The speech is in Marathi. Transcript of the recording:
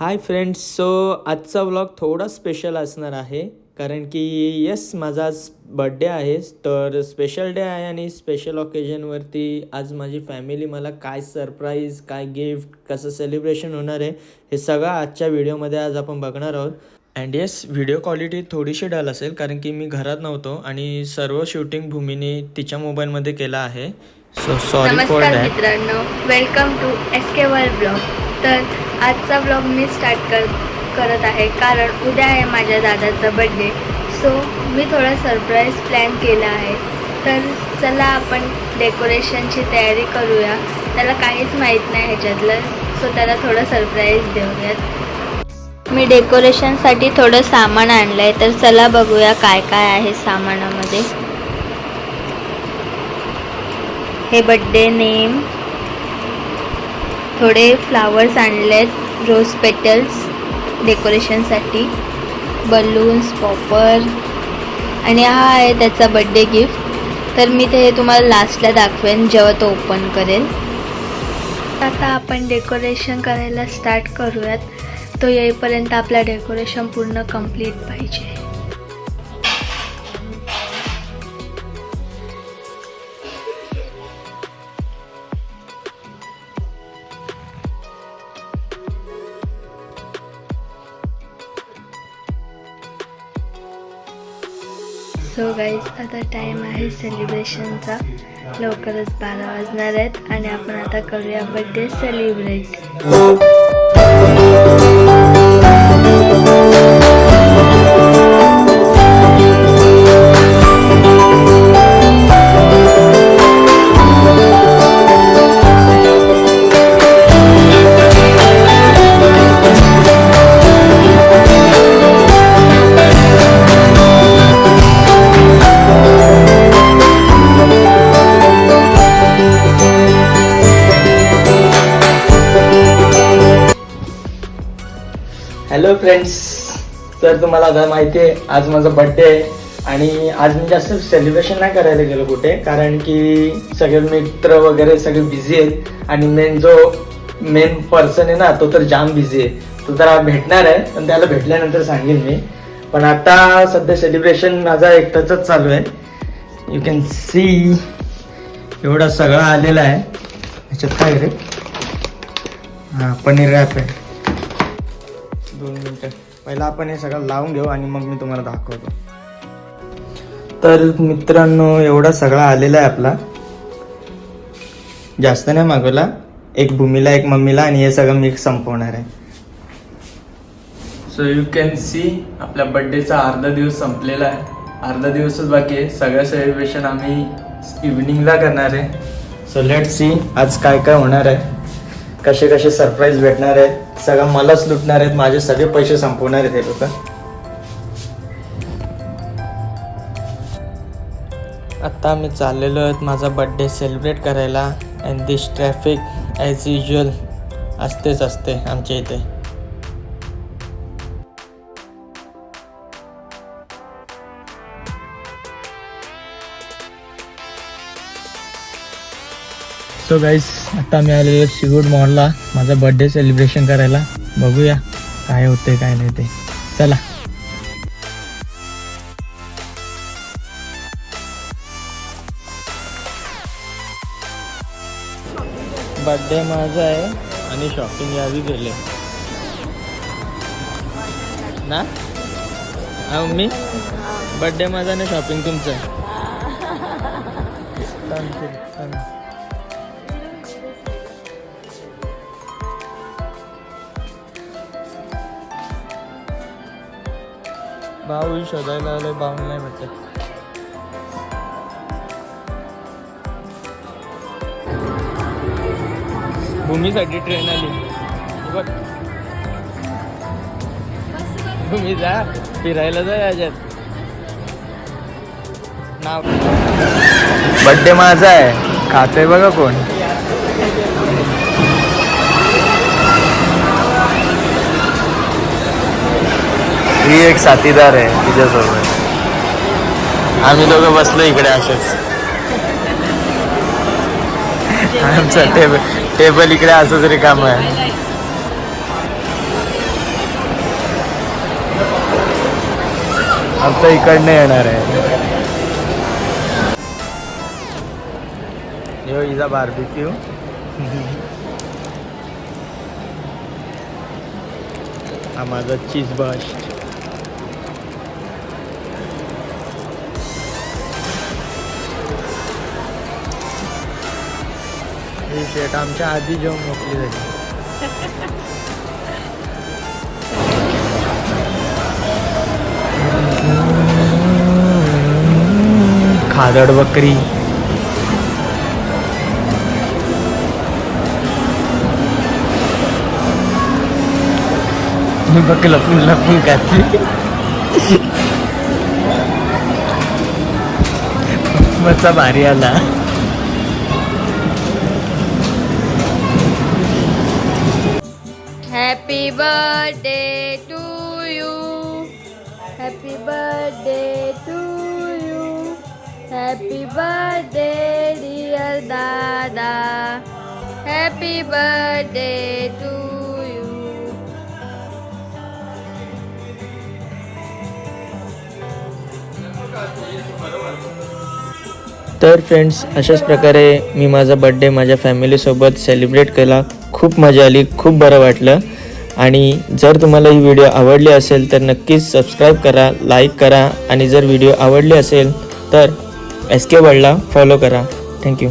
Hi friends. सो आजचा व्लॉग थोडा स्पेशल असणार आहे कारण की येस माझा आज बड्डे आहे. तर स्पेशल डे आहे आणि स्पेशल ऑकेजनवरती आज माझी फॅमिली मला काय सरप्राईज, काय गिफ्ट, कसं सेलिब्रेशन होणार आहे हे सगळं आजच्या व्हिडिओमध्ये आज आपण बघणार आहोत. अँड येस, व्हिडिओ क्वालिटी थोडीशी डल असेल कारण की मी घरात नव्हतो आणि सर्व शूटिंग भूमीने तिच्या मोबाईलमध्ये केला आहे. सो सॉरी फॉर नमस्कार दॅट. मित्रांनो, welcome to SK world blog. तर आजचा ब्लॉग मी स्टार्ट करत आहे कारण उद्या आहे माझ्या दादाचा बड्डे. सो मी थोडा सरप्राईज प्लॅन केला आहे. तर चला आपण डेकोरेशनची तयारी करूया. त्याला काहीच माहीत नाही ह्याच्यातलं, सो त्याला थोडं सरप्राईज देऊयात. मी डेकोरेशनसाठी थोडं सामान आणलं आहे, तर चला बघूया काय काय आहे सामानामध्ये. हे बड्डे नेम, थोडे फ्लावर्स आणलेत, रोज पेटल्स डेकोरेशनसाठी, बलून्स, पॉपर, आणि हा आहे त्याचा बड्डे गिफ्ट. तर मी ते तुम्हाला लास्टला दाखवेन जेव्हा तो ओपन करेल. आता आपण डेकोरेशन करायला स्टार्ट करूयात. तो येईपर्यंत आपला डेकोरेशन पूर्ण कंप्लीट पाहिजे. सो गाईज, आता टाईम आहे सेलिब्रेशनचा. लवकरच 12 वाजणार आहेत आणि आपण आता करूया बड्डे सेलिब्रेट. Hello friends. तर तुम्हाला आता माहिती आहे आज माझा बड्डे आहे आणि आज मी जास्त सेलिब्रेशन नाही करायला गेलो कुठे कारण की सगळे मित्र वगैरे सगळे बिझी आहेत आणि मेन पर्सन आहे ना तो तर जाम बिझी आहे. तो तर भेटणार आहे पण त्याला भेटल्यानंतर सांगेन मी. पण आता सध्या सेलिब्रेशन माझा एकटाच चालू आहे. यू कॅन सी एवढा सगळा आलेला आहे. ह्याच्यात काय रे? हां, पनीर रॅप आहे. 2 मिनटं पहिला आपण हे सगळं लावून घेऊ आणि मग मी तुम्हाला दाखवतो. तर मित्रांनो, एवढा सगळा आलेला आहे आपला. जास्त नाही मागवला. एक भूमीला, एक मम्मीला आणि हे सगळं मी संपवणार आहे. सो यू कॅन सी आपल्या बड्डेचा अर्धा दिवस संपलेला आहे. अर्धा दिवसच बाकी आहे. सगळं सेलिब्रेशन आम्ही इव्हनिंगला करणार आहे. सो लेट सी आज काय काय होणार आहे, कसे कसे सरप्राईज भेटणार आहेत. सगळं मलाच लुटणार आहेत. माझे सगळे पैसे संपवणार आहेत हे लोक. आता आम्ही चाललेलो आहेत माझा बड्डे सेलिब्रेट करायला. And this traffic as usual असते आमच्या इथे. सो गाईज, आता मी आलेलो सीवूड मॉलला माझा बर्थडे सेलिब्रेशन करायला. बघूया काय होते काय नाही ते. चला. बर्थडे माझा आहे आणि शॉपिंग यावी गेले ना. मी बर्थडे माझा आणि शॉपिंग तुमचं. भाऊ शोधायला आले, भाऊ नाही भेटत. भूमीसाठी ट्रेन आली बघ. भूमी जा फिरायला जा याच्यात. नाव बड्डे माझा आहे, खाते बघा कोण. ही एक साथीदार आहे तिच्यासोबत. आम्ही दोघं बसलो इकडे असेच. आमचं टेबल इकडे असंच रिकाम आहे. आमचा इकडनं येणार आहे. यो इजा बार्बिक्यू. हा माझा चीज बस्ट. ही शेट आमच्या आधी जेवण मोकली झाली. खादड बकरी. मी बघ लपून लपून घातली. मचा भारी आला. Happy birthday to you. Happy birthday to you. Happy birthday dear दादा. Happy birthday to you. तर फ्रेंड्स, अशाच प्रकारे मी माझा बड्डे माझ्या फॅमिलीसोबत सेलिब्रेट केला. खूप मजा आली, खूप बरं वाटलं. आणि जर तुम्हाला ही व्हिडिओ आवडली असेल तर नक्कीच सबस्क्राईब करा, लाईक करा आणि जर व्हिडिओ आवडली असेल तर SK वर्ल्डला फॉलो करा. थँक्यू.